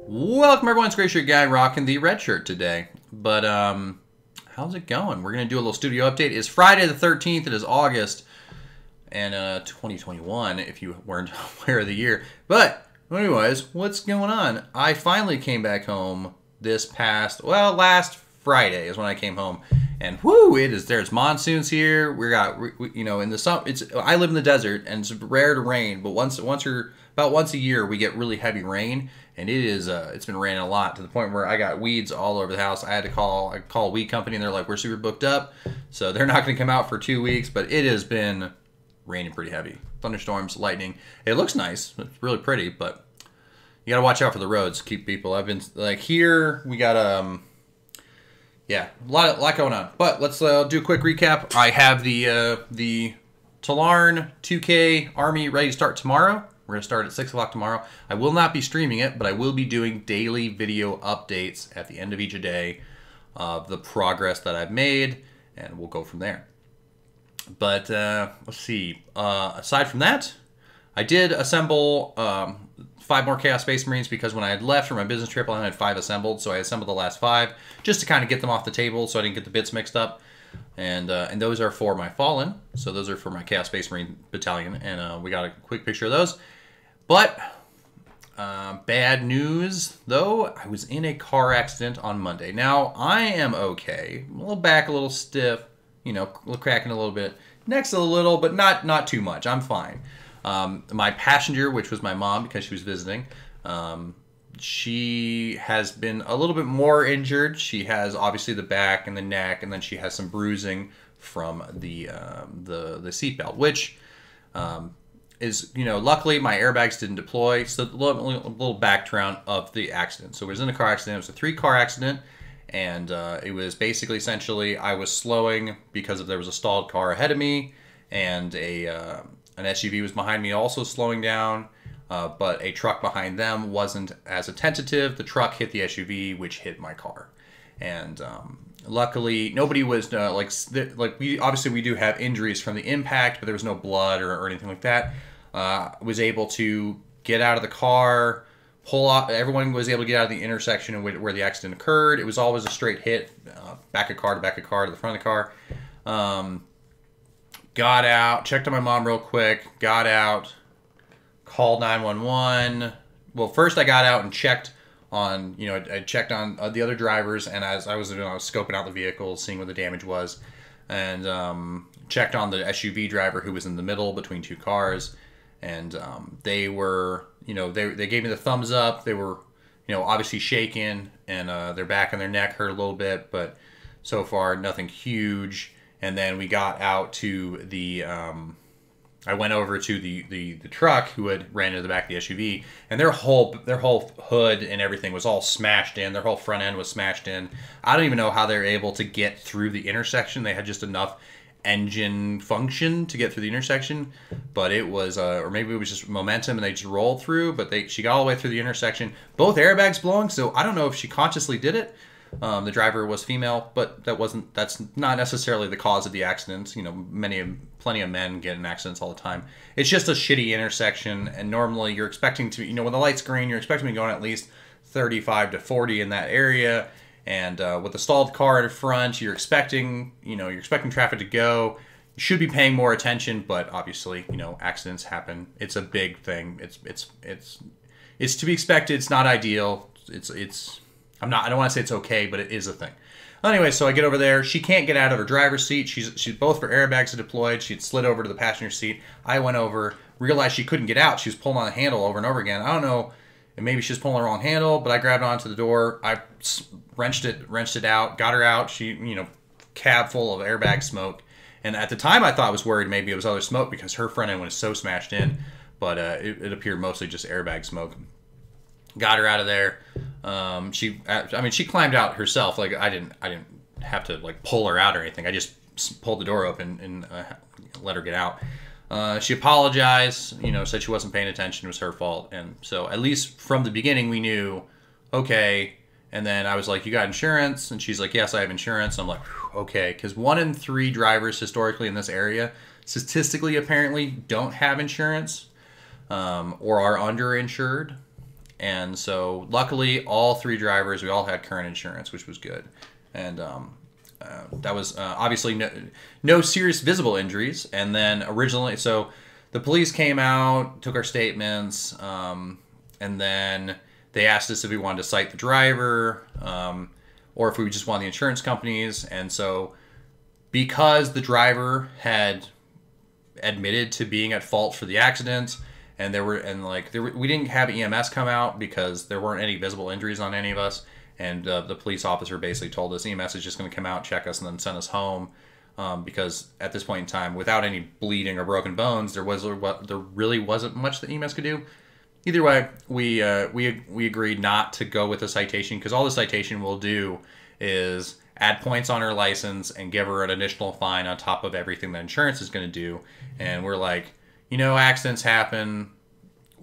Welcome everyone, it's Gray Shirt Guy rocking the red shirt today. But how's it going? We're gonna do a little studio update. It's Friday the 13th, it is August and 2021 if you weren't aware of the year. But anyways, what's going on? I finally came back home last Friday is when I came home. And whoo, there's monsoons here. In the summer, I live in the desert and it's rare to rain, but about once a year we get really heavy rain, and it's been raining a lot to the point where I got weeds all over the house. I call a weed company and they're like, we're super booked up, so they're not going to come out for 2 weeks. But it has been raining pretty heavy, thunderstorms, lightning. It looks nice, it's really pretty, but you got to watch out for the roads. Keep people. I've been like here. We got yeah, a lot going on. But let's do a quick recap. I have the Tallarn 2K Army ready to start tomorrow. We're going to start at 6 o'clock tomorrow. I will not be streaming it, but I will be doing daily video updates at the end of each day of the progress that I've made, and we'll go from there. But let's see. Aside from that, I did assemble 5 more Chaos Space Marines because when I had left for my business trip, I only had 5 assembled, so I assembled the last 5 just to kind of get them off the table so I didn't get the bits mixed up. And those are for my Fallen, so those are for my Chaos Space Marine Battalion, and we got a quick picture of those. But bad news, though, I was in a car accident on Monday. Now, I am okay. A little back, a little stiff, cracking a little bit. Neck's a little, but not too much. I'm fine. My passenger, which was my mom because she was visiting, she has been a little bit more injured. She has obviously the back and the neck, and then she has some bruising from the seatbelt, which is, luckily my airbags didn't deploy. So a little background of the accident. So it was in a car accident. It was a 3-car accident, and it was basically essentially I was slowing because there was a stalled car ahead of me, and an SUV was behind me also slowing down, but a truck behind them wasn't as attentive. The truck hit the SUV, which hit my car. And luckily, nobody was we do have injuries from the impact, but there was no blood or anything like that. Was able to get out of the car, pull off. Everyone was able to get out of the intersection where the accident occurred. It was always a straight hit, back of car to back of car to the front of the car. Got out, checked on my mom real quick, got out, called 911. Well, first I got out and checked on, I checked on the other drivers, and as I was scoping out the vehicle, seeing what the damage was, and checked on the SUV driver who was in the middle between 2 cars, and they were, they gave me the thumbs up. They were, obviously shaken, and their back and their neck hurt a little bit, but so far nothing huge. And then we got out to the, I went over to the truck who had ran into the back of the SUV, and their whole hood and everything was all smashed in. Their whole front end was smashed in. I don't even know how they're able to get through the intersection. They had just enough engine function to get through the intersection, but it was, or maybe it was just momentum and they just rolled through, but she got all the way through the intersection. Both airbags blowing, so I don't know if she consciously did it. The driver was female, but that's not necessarily the cause of the accident. Plenty of men get in accidents all the time. It's just a shitty intersection, and normally you're expecting to, when the light's green, you're expecting to be going at least 35 to 40 in that area. And with a stalled car in front, you're expecting traffic to go. You should be paying more attention, but obviously, accidents happen. It's a big thing. It's to be expected. It's not ideal. I don't want to say it's okay, but it is a thing. Anyway, so I get over there. She can't get out of her driver's seat. She's both her airbags are deployed. She'd slid over to the passenger seat. I went over, realized she couldn't get out. She was pulling on the handle over and over again. I don't know, maybe she was pulling the wrong handle, but I grabbed onto the door. I wrenched it out, got her out. She, cab full of airbag smoke. And at the time, I thought I was worried maybe it was other smoke because her front end was so smashed in, but it appeared mostly just airbag smoke. Got her out of there. She climbed out herself. Like I didn't have to pull her out or anything. I just pulled the door open and let her get out. She apologized. Said she wasn't paying attention. It was her fault. And so at least from the beginning we knew, okay. And then I was like, "You got insurance?" And she's like, "Yes, I have insurance." I'm like, okay, because 1 in 3 drivers historically in this area, statistically apparently, don't have insurance or are underinsured. And so luckily, all three drivers, we all had current insurance, which was good. And that was obviously no serious visible injuries. And then originally, so the police came out, took our statements, and then they asked us if we wanted to cite the driver, or if we just wanted the insurance companies. And so because the driver had admitted to being at fault for the accident, and we didn't have EMS come out because there weren't any visible injuries on any of us. And the police officer basically told us EMS is just going to come out, check us, and then send us home. Because at this point in time, without any bleeding or broken bones, there really wasn't much that EMS could do. Either way, we agreed not to go with the citation, because all the citation will do is add points on her license and give her an additional fine on top of everything that insurance is going to do. And we're like, accidents happen.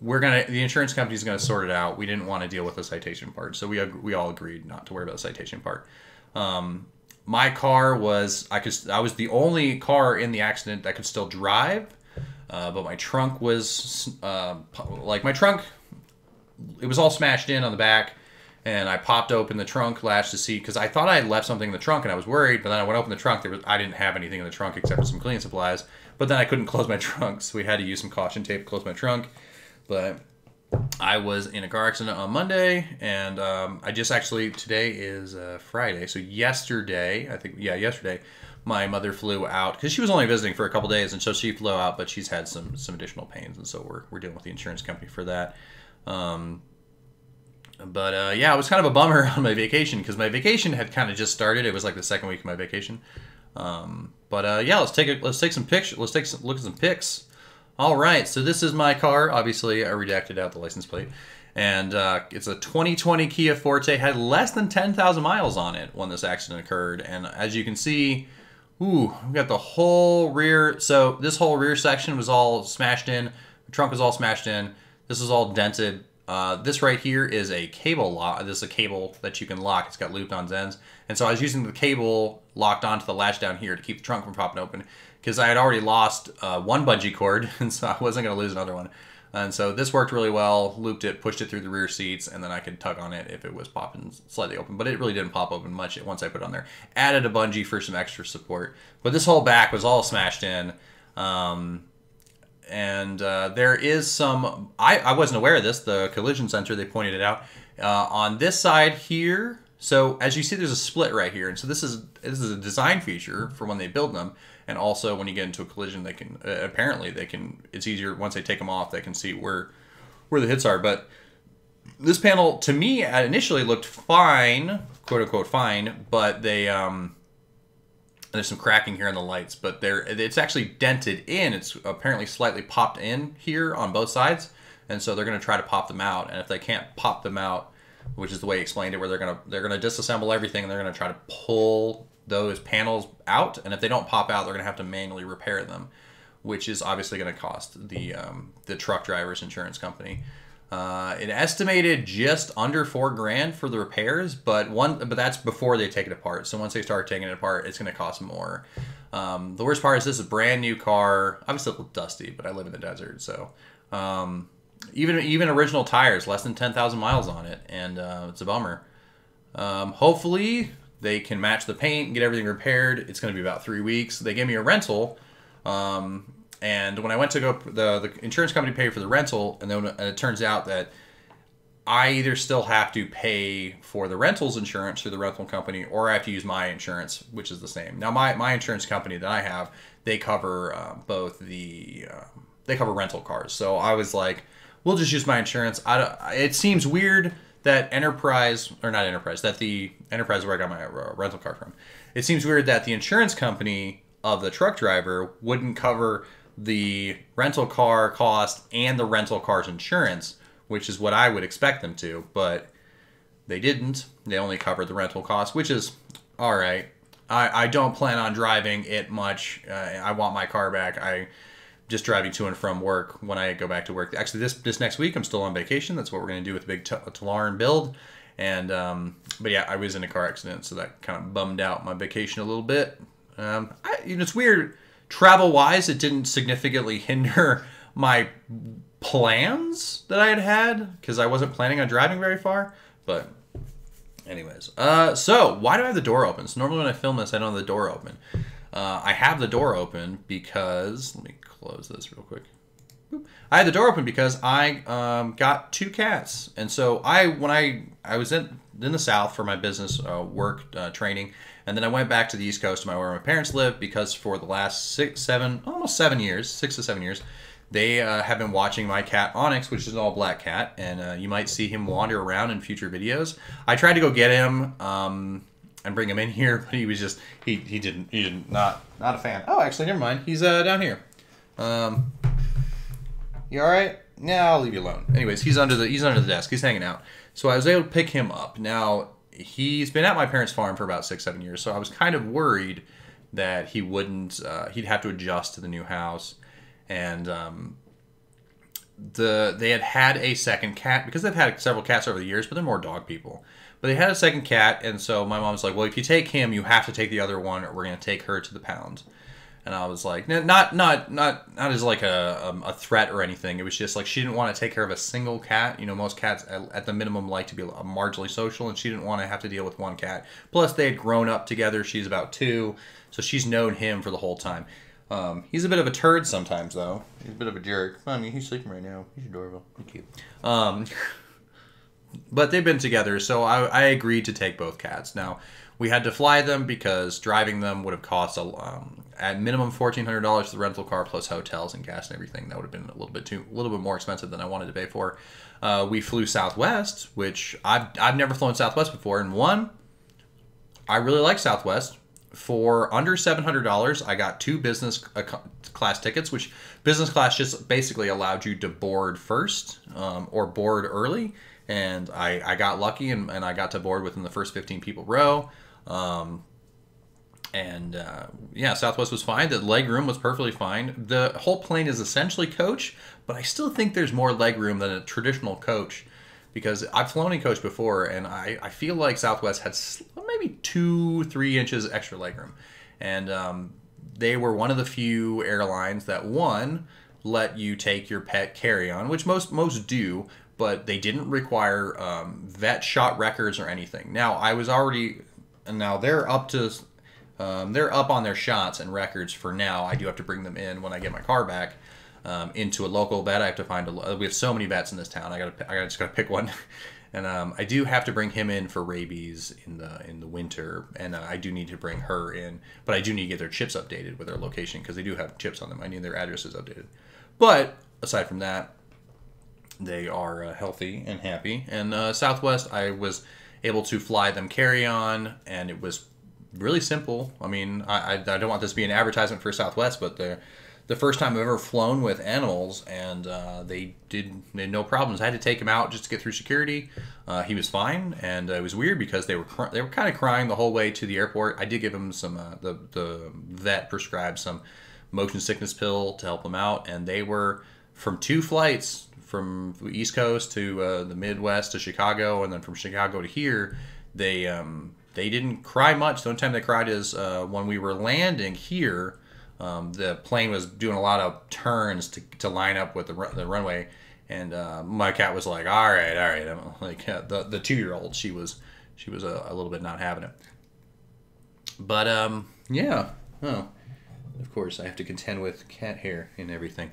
The insurance company's going to sort it out. We didn't want to deal with the citation part, so we all agreed not to worry about the citation part. My car was I was the only car in the accident that could still drive, but my trunk was my trunk. It was all smashed in on the back, and I popped open the trunk latch to see, because I thought I had left something in the trunk and I was worried. But then I went open the trunk. I didn't have anything in the trunk except for some cleaning supplies. But then I couldn't close my trunk, so we had to use some caution tape to close my trunk. But I was in a car accident on Monday, and today is Friday. So yesterday, yesterday, my mother flew out, because she was only visiting for a couple days, and so she flew out, but she's had some additional pains, and so we're dealing with the insurance company for that. It was kind of a bummer on my vacation, because my vacation had kind of just started. It was like the second week of my vacation. Let's take some pictures. Let's take a look at some pics. All right, so this is my car. Obviously, I redacted out the license plate. And it's a 2020 Kia Forte. Had less than 10,000 miles on it when this accident occurred. And as you can see, we've got the whole rear. So this whole rear section was all smashed in. The trunk was all smashed in. This is all dented. This right here is a cable lock. This is a cable that you can lock. It's got looped on ends. And so I was using the cable locked onto the latch down here to keep the trunk from popping open, because I had already lost one bungee cord, and so I wasn't going to lose another one. And so this worked really well. Looped it, pushed it through the rear seats, and then I could tug on it if it was popping slightly open. But it really didn't pop open much once I put it on there. Added a bungee for some extra support. But this whole back was all smashed in. There is some... I wasn't aware of this. The collision center, they pointed it out. On this side here... So as you see, there's a split right here. And so this is a design feature for when they build them. And also when you get into a collision, they can, it's easier once they take them off, they can see where the hits are. But this panel, to me, initially looked fine, quote unquote fine, but there's some cracking here in the lights, but it's actually dented in. It's apparently slightly popped in here on both sides. And so they're going to try to pop them out. And if they can't pop them out, which is the way he explained it, where they're gonna disassemble everything and they're gonna try to pull those panels out, and if they don't pop out, they're gonna have to manually repair them, which is obviously gonna cost the truck driver's insurance company. It estimated just under $4,000 for the repairs, but that's before they take it apart. So once they start taking it apart, it's gonna cost more. The worst part is this is a brand new car. Obviously a little dusty, but I live in the desert, so. Even original tires, less than 10,000 miles on it, and it's a bummer. Hopefully they can match the paint and get everything repaired. It's going to be about 3 weeks. They gave me a rental, and when I went to go, the insurance company paid for the rental, and then it turns out that I either still have to pay for the rental's insurance through the rental company, or I have to use my insurance, which is the same. Now my insurance company that I have, they cover they cover rental cars. So I was like, we'll just use my insurance. It seems weird that the Enterprise where I got my rental car from, it seems weird that the insurance company of the truck driver wouldn't cover the rental car cost and the rental car's insurance, which is what I would expect them to, but they didn't. They only covered the rental cost, which is all right. I don't plan on driving it much. I want my car back. Just driving to and from work when I go back to work. Actually, this next week, I'm still on vacation. That's what we're going to do with the big Tallarn build. And, but yeah, I was in a car accident, so that kind of bummed out my vacation a little bit. It's weird. Travel-wise, it didn't significantly hinder my plans that I had because I wasn't planning on driving very far. But anyways, so why do I have the door open? So normally when I film this, I don't have the door open. I have the door open because, let me close this real quick. I had the door open because I got 2 cats, and so when I was in the South for my business work training, and then I went back to the East Coast to where my parents live because for the last 6 to 7 years, they have been watching my cat Onyx, which is an all black cat, and you might see him wander around in future videos. I tried to go get him and bring him in here, but he was just not a fan. Oh, actually, never mind. He's down here. You all right? Yeah, I'll leave you alone. Anyways, he's under the desk. He's hanging out. So I was able to pick him up. Now, he's been at my parents' farm for about 6-7 years, so I was kind of worried that he wouldn't, he'd have to adjust to the new house. And they had a second cat, because they've had several cats over the years, but they're more dog people. But they had a second cat, and so my mom's like, well, if you take him, you have to take the other one, or we're going to take her to the pound. And I was like, not as like a threat or anything. It was just like she didn't want to take care of a single cat. You know, most cats at the minimum like to be marginally social, and she didn't want to have to deal with one cat. Plus, they had grown up together. She's about 2, so she's known him for the whole time. He's a bit of a turd sometimes, though. He's a bit of a jerk. I mean, he's sleeping right now. He's adorable. He's cute. But they've been together, so I agreed to take both cats. Now, we had to fly them because driving them would have cost at minimum $1,400 for the rental car plus hotels and gas and everything. That would have been a little bit more expensive than I wanted to pay for. We flew Southwest, which I've never flown Southwest before. And one, I really like Southwest. For under $700, I got 2 business class tickets, which business class just basically allowed you to board first or board early. And I got lucky and I got to board within the first 15 people row. Yeah, Southwest was fine. The leg room was perfectly fine. The whole plane is essentially coach, but I still think there's more leg room than a traditional coach because I've flown in coach before, and I feel like Southwest had maybe 2-3 inches extra leg room. And they were one of the few airlines that, one, let you take your pet carry-on, which most do, but they didn't require vet shot records or anything. Now, now they're up on their shots and records for now. I do have to bring them in when I get my car back into a local vet. I have to find we have so many vets in this town. I just gotta pick one, and I do have to bring him in for rabies in the winter, and I do need to bring her in, but I do need to get their chips updated with their location because they do have chips on them. I need their addresses updated. But aside from that, they are healthy and happy. And Southwest, I was able to fly them carry-on, and it was really simple. I mean, I don't want this to be an advertisement for Southwest, but the first time I've ever flown with animals, and they had no problems. I had to take him out just to get through security. He was fine, and it was weird because they were kind of crying the whole way to the airport. I did give him some the vet prescribed some motion sickness pill to help them out, and they were from 2 flights from the East Coast to the Midwest to Chicago, and then from Chicago to here. They didn't cry much. The only time they cried is when we were landing here. The plane was doing a lot of turns to line up with the runway, and my cat was like, all right. I'm like the 2-year-old. She was a little bit not having it. But yeah. Oh, of course I have to contend with cat hair and everything.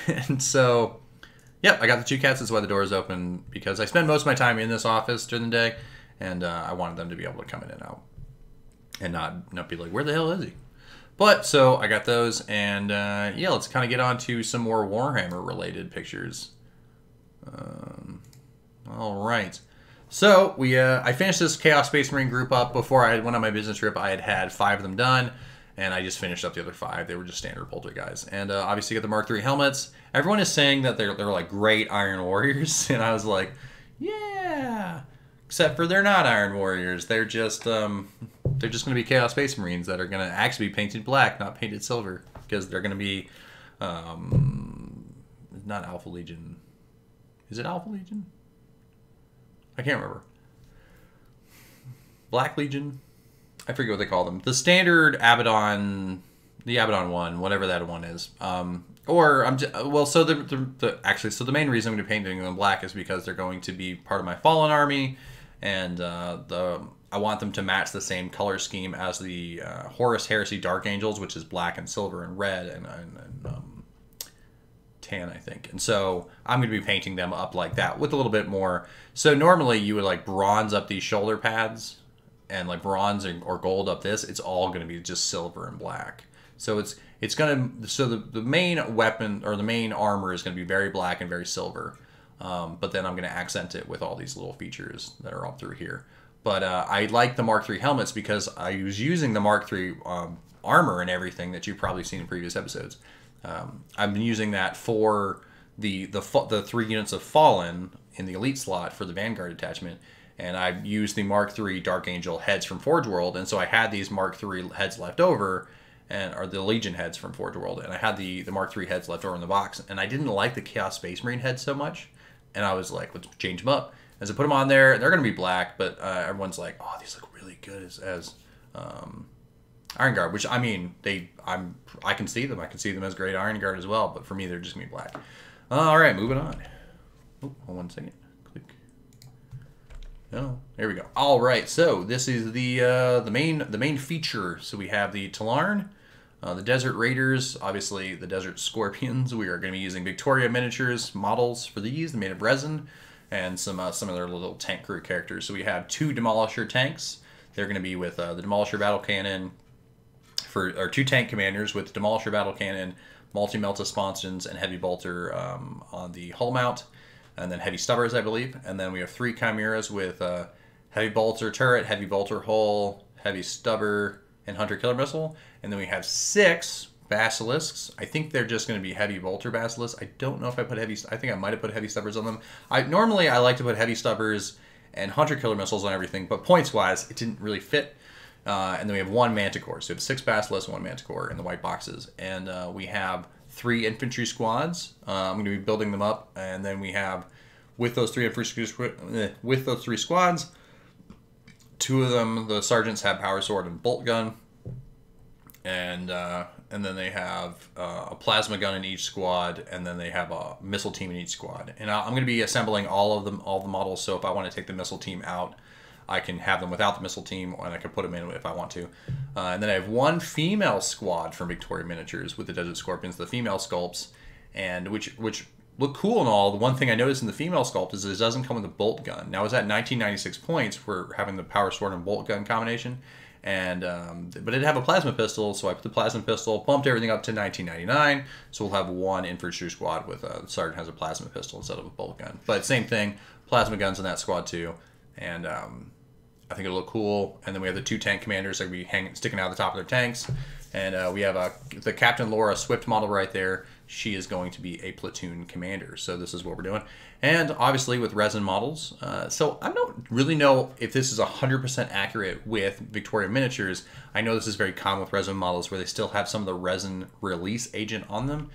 And so, yep, I got the 2 cats. That's why the door is open, because I spend most of my time in this office during the day, and I wanted them to be able to come in and out and not be like, where the hell is he? But so I got those, and yeah, let's kind of get on to some more Warhammer related pictures. All right. So I finished this Chaos Space Marine group up before I went on my business trip. I had 5 of them done, and I just finished up the other 5. They were just standard bolter guys. And obviously got the Mark III helmets. Everyone is saying that they're like great Iron Warriors, and I was like, yeah. Except for they're not Iron Warriors. They're just going to be Chaos Space Marines that are going to actually be painted black, not painted silver, because they're going to be not Alpha Legion. Is it Alpha Legion? I can't remember. Black Legion? I forget what they call them. The standard Abaddon, the Abaddon one, whatever that one is. or I'm just, well, so the main reason I'm going to be painting them black is because they're going to be part of my Fallen army, and I want them to match the same color scheme as the Horus Heresy Dark Angels, which is black and silver and red and tan, I think. And so I'm going to be painting them up like that with a little bit more. So normally you would like bronze up these shoulder pads and like bronze or gold up this. It's all going to be just silver and black. So it's going to, so the main weapon or the main armor is going to be very black and very silver. But then I'm going to accent it with all these little features that are all through here. But I like the Mark III helmets because I was using the Mark III armor and everything that you've probably seen in previous episodes. I've been using that for the 3 units of Fallen in the Elite slot for the Vanguard attachment, and I used the Mark III Dark Angel heads from Forge World, and so I had these Mark III heads left over, or the Legion heads from Forge World, and I had the Mark III heads left over in the box, and I didn't like the Chaos Space Marine heads so much, and I was like, let's change them up. As I put them on there, they're going to be black, but everyone's like, oh, these look really good as Iron Guard, which I mean, I can see them. I can see them as great Iron Guard as well, but for me, they're just gonna be black. All right, moving on. Oh, hold on 1 second. Click. Oh, there we go. All right, so this is the main feature. So we have the Tallarn, the Desert Raiders, obviously the Desert Scorpions. We are going to be using Victoria miniatures models for these, made of resin, and some of their little tank crew characters. So we have 2 Demolisher tanks. They're going to be with the Demolisher Battle Cannon. Or 2 tank commanders with Demolisher Battle Cannon, Multi-Melta Sponsons, and Heavy Bolter on the hull mount, and then Heavy Stubbers, I believe. And then we have 3 Chimeras with Heavy Bolter turret, Heavy Bolter hull, Heavy Stubber, and Hunter Killer Missile. And then we have 6 Basilisks. I think they're just going to be Heavy Bolter Basilisks. I don't know if I put Heavy... I think I might have put Heavy Stubbers on them. Normally, I like to put Heavy Stubbers and Hunter Killer Missiles on everything, but points-wise, it didn't really fit. And then we have 1 Manticore. So we have 6 Basilisks, 1 Manticore in the white boxes. And we have 3 infantry squads. I'm going to be building them up. And then we have, with those 3 squads, 2 of them, the sergeants have power sword and bolt gun. And then they have a plasma gun in each squad. And then they have a missile team in each squad. And I'm going to be assembling all the models. So if I want to take the missile team out, I can have them without the missile team, and I can put them in if I want to. And then I have 1 female squad from Victoria Miniatures with the Desert Scorpions, the female sculpts, and which look cool and all. The one thing I noticed in the female sculpt is it doesn't come with a bolt gun. Now, I was at 1996 points for having the power sword and bolt gun combination, and but it have a plasma pistol, so I put the plasma pistol, bumped everything up to 1999, so we'll have 1 infantry squad with the sergeant has a plasma pistol instead of a bolt gun. But same thing, plasma guns in that squad too, and I think it'll look cool. And then we have the 2 tank commanders that will be sticking out of the top of their tanks. And we have the Captain Laura Swift model right there. She is going to be a platoon commander. So this is what we're doing. And obviously with resin models. So I don't really know if this is 100% accurate with Victoria Miniatures. I know this is very common with resin models where they still have some of the resin release agent on them.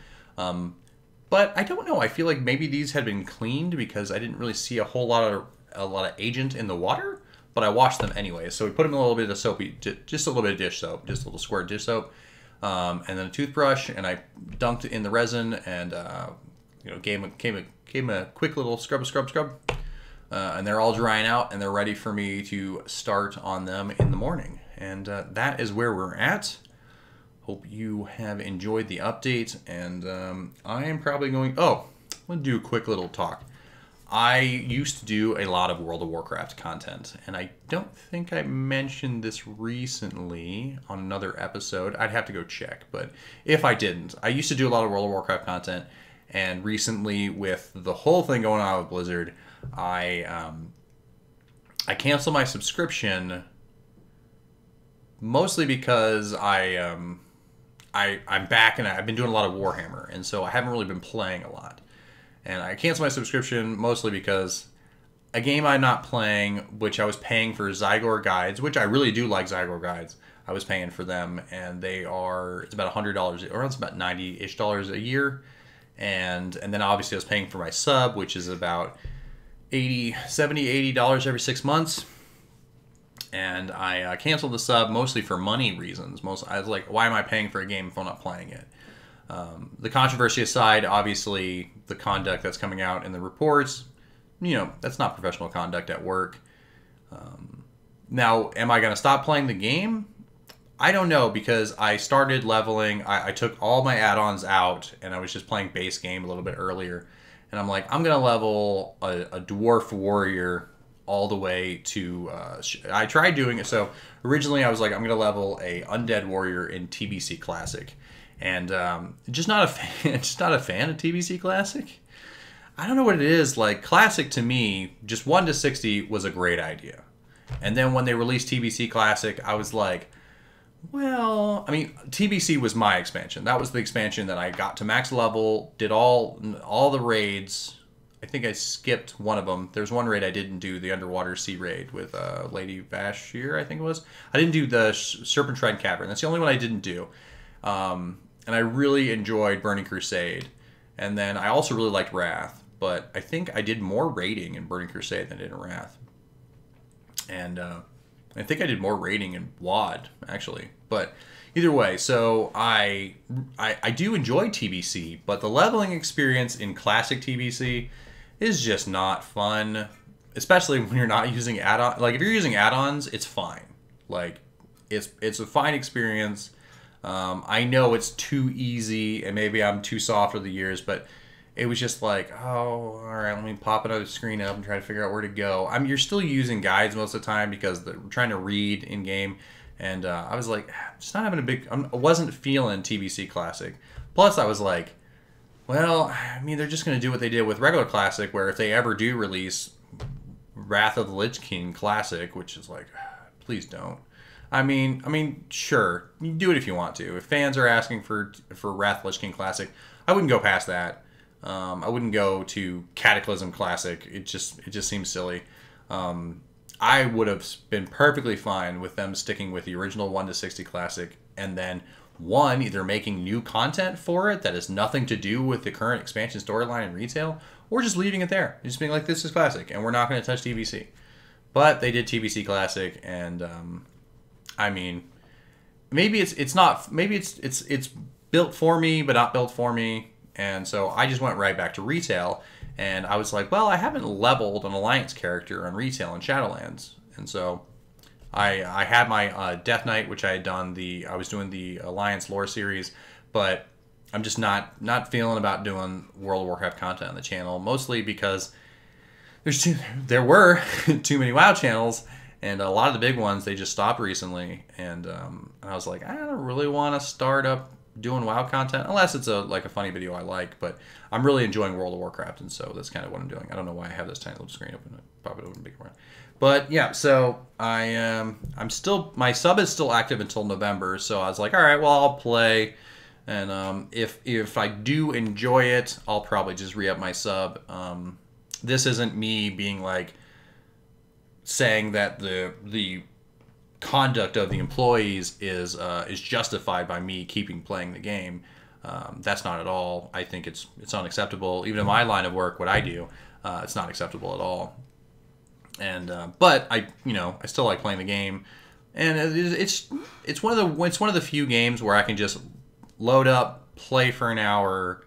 But I don't know. I feel like maybe these had been cleaned because I didn't really see a whole lot of agent in the water. But I washed them anyway, so we put them in a little bit of soapy, just a little bit of dish soap, just a little squirt dish soap, and then a toothbrush, and I dunked it in the resin, and gave them a quick little scrub, and they're all drying out, and they're ready for me to start on them in the morning, and that is where we're at. Hope you have enjoyed the update, and I am probably going. Oh, I'm gonna do a quick little talk. I used to do a lot of World of Warcraft content, and I don't think I mentioned this recently on another episode. I'd have to go check, but if I didn't, I used to do a lot of World of Warcraft content, and recently with the whole thing going on with Blizzard, I canceled my subscription mostly because I'm back and I've been doing a lot of Warhammer, and so I haven't really been playing a lot. And I canceled my subscription mostly because a game I'm not playing, which I was paying for Zygor guides, which I really do like Zygor guides. I was paying for them, and it's about $100, or it's about $90-ish a year. And then obviously I was paying for my sub, which is about $80 every 6 months. And I canceled the sub mostly for money reasons. I was like, why am I paying for a game if I'm not playing it? The controversy aside, obviously the conduct that's coming out in the reports, that's not professional conduct at work. Now, am I going to stop playing the game? I don't know, because I started leveling. I took all my add-ons out, and I was just playing base game a little bit earlier. And I'm like, I'm going to level a dwarf warrior all the way to... I tried doing it. So originally I was like, I'm going to level a undead warrior in TBC Classic. And just not a fan, just not a fan of TBC Classic. I don't know what it is. Like, Classic to me, just 1 to 60 was a great idea. And then when they released TBC Classic, I was like, well, I mean, TBC was my expansion. That was the expansion that I got to max level, did all the raids. I think I skipped one of them. There's one raid I didn't do, the Underwater Sea Raid with Lady Vashir, I think it was. I didn't do the Serpent Shrine Cavern. That's the only one I didn't do. And I really enjoyed Burning Crusade. And then I also really liked Wrath. But I think I did more raiding in Burning Crusade than I did in Wrath. And I think I did more raiding in WoD, actually. But either way, so I do enjoy TBC, but the leveling experience in Classic TBC is just not fun. Especially when you're not using add-ons. Like, if you're using add-ons, it's fine. Like, it's a fine experience. I know it's too easy, and maybe I'm too soft over the years, but it was just like, oh, all right, let me pop another screen up and try to figure out where to go. You're still using guides most of the time because they're trying to read in game, and I was like, just not having I wasn't feeling TBC Classic. Plus, I was like, well, I mean, they're just going to do what they did with regular Classic, where if they ever do release Wrath of the Lich King Classic, which is like, please don't. I mean, sure, you do it if you want to. If fans are asking for Wrath of the Lich King Classic, I wouldn't go past that. I wouldn't go to Cataclysm Classic. It just seems silly. I would have been perfectly fine with them sticking with the original 1 to 60 Classic, and then either making new content for it that has nothing to do with the current expansion storyline and retail, or just leaving it there, just being like, this is Classic, and we're not going to touch TBC. But they did TBC Classic, and I mean, maybe it's built for me, but not built for me. And so I just went right back to retail, and I was like, well, I haven't leveled an Alliance character on retail in Shadowlands. And so I had my Death Knight, which I had done I was doing the Alliance lore series, but I'm just not feeling about doing World of Warcraft content on the channel, mostly because there were too many WoW channels, and a lot of the big ones, they just stopped recently. And I was like, I don't really want to start up doing WoW content unless it's a funny video I like, but I'm really enjoying World of Warcraft, and so that's kind of what I'm doing. I don't know why I have this tiny little screen open. Pop it open, big one. But yeah, so I'm still, my sub is still active until November, so I was like, all right, well, I'll play, and if I do enjoy it, I'll probably just re-up my sub. This isn't me being like saying that the conduct of the employees is justified by me keeping playing the game. That's not at all. I think it's unacceptable. Even in my line of work, what I do, it's not acceptable at all. And but I still like playing the game, and it's one of the few games where I can just load up, play for an hour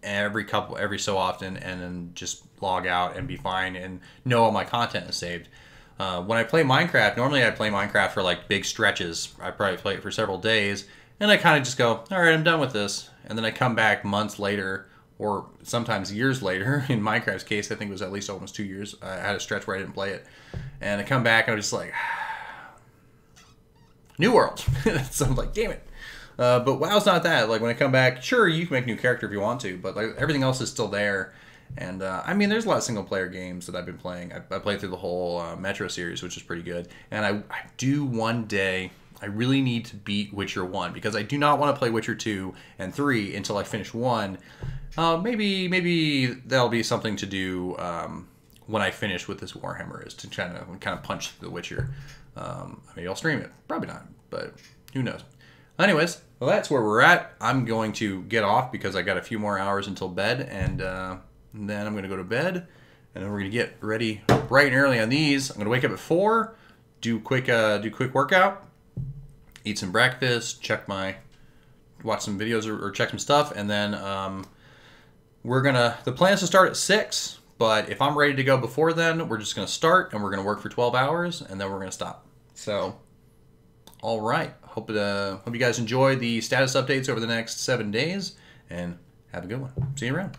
every so often, and then just log out and be fine and know all my content is saved. When I play Minecraft, normally I play Minecraft for like big stretches. I probably play it for several days, and I kind of just go, all right, I'm done with this. And then I come back months later, or sometimes years later. In Minecraft's case, I think it was at least almost 2 years. I had a stretch where I didn't play it. And I come back, and I'm just like, New World. So I'm like, damn it. But WoW's not that. Like, when I come back, sure, you can make a new character if you want to, but like everything else is still there. And I mean, there's a lot of single-player games that I've been playing. I played through the whole Metro series, which is pretty good. And I do one day, I really need to beat Witcher 1, because I do not want to play Witcher 2 and 3 until I finish 1. Maybe that'll be something to do when I finish with this Warhammer, is to kind of punch the Witcher. Maybe I'll stream it. Probably not, but who knows. Anyways, well, that's where we're at. I'm going to get off because I got a few more hours until bed, and then I'm going to go to bed, and then we're going to get ready bright and early on these. I'm going to wake up at 4, do quick workout, eat some breakfast, check my watch some videos or check some stuff, and then the plan is to start at 6. But if I'm ready to go before then, we're just gonna start and we're gonna work for 12 hours, and then we're gonna stop. So, all right. Hope you guys enjoy the status updates over the next 7 days, and have a good one. See you around.